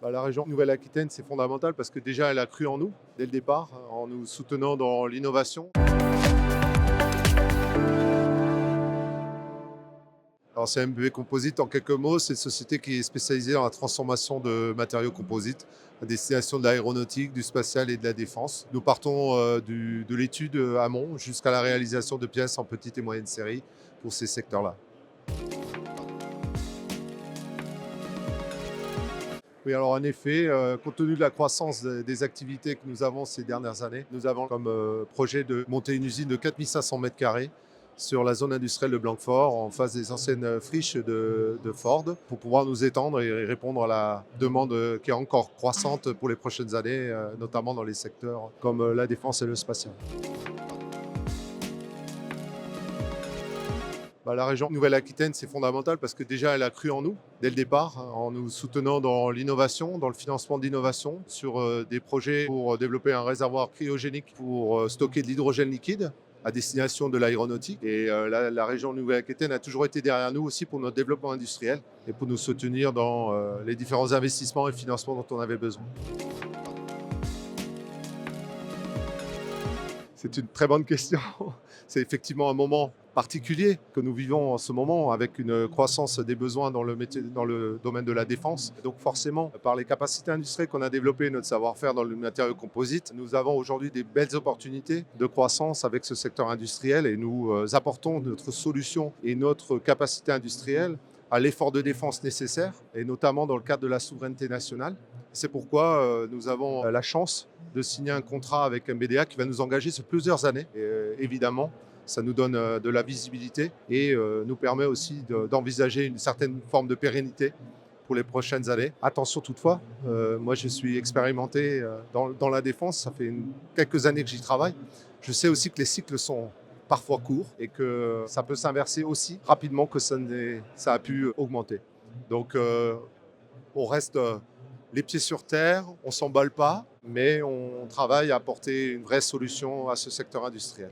La région Nouvelle-Aquitaine, c'est fondamental parce que déjà, elle a cru en nous dès le départ, en nous soutenant dans l'innovation. Alors, CMB Composite, en quelques mots, c'est une société qui est spécialisée dans la transformation de matériaux composites à destination de l'aéronautique, du spatial et de la défense. Nous partons de l'étude amont jusqu'à la réalisation de pièces en petite et moyenne série pour ces secteurs-là. Oui, alors en effet, compte tenu de la croissance des activités que nous avons ces dernières années, nous avons comme projet de monter une usine de 4500 mètres carrés sur la zone industrielle de Blanquefort, en face des anciennes friches de Ford, pour pouvoir nous étendre et répondre à la demande qui est encore croissante pour les prochaines années, notamment dans les secteurs comme la défense et le spatial. La région Nouvelle-Aquitaine, c'est fondamental parce que déjà, elle a cru en nous dès le départ, en nous soutenant dans l'innovation, dans le financement d'innovation, sur des projets pour développer un réservoir cryogénique pour stocker de l'hydrogène liquide à destination de l'aéronautique. Et la région Nouvelle-Aquitaine a toujours été derrière nous aussi pour notre développement industriel et pour nous soutenir dans les différents investissements et financements dont on avait besoin. C'est une très bonne question. C'est effectivement un moment particulier que nous vivons en ce moment avec une croissance des besoins dans le métier, dans le domaine de la défense. Et donc forcément, par les capacités industrielles qu'on a développées, notre savoir-faire dans le matériau composite, nous avons aujourd'hui des belles opportunités de croissance avec ce secteur industriel et nous apportons notre solution et notre capacité industrielle à l'effort de défense nécessaire, et notamment dans le cadre de la souveraineté nationale. C'est pourquoi nous avons la chance de signer un contrat avec MBDA qui va nous engager sur plusieurs années. Et, évidemment, ça nous donne de la visibilité et nous permet aussi d'envisager une certaine forme de pérennité pour les prochaines années. Attention toutefois, moi je suis expérimenté dans la défense, ça fait quelques années que j'y travaille. Je sais aussi que les cycles sont parfois courts et que ça peut s'inverser aussi rapidement que ça a pu augmenter. Donc on reste les pieds sur terre, on ne s'emballe pas, mais on travaille à apporter une vraie solution à ce secteur industriel.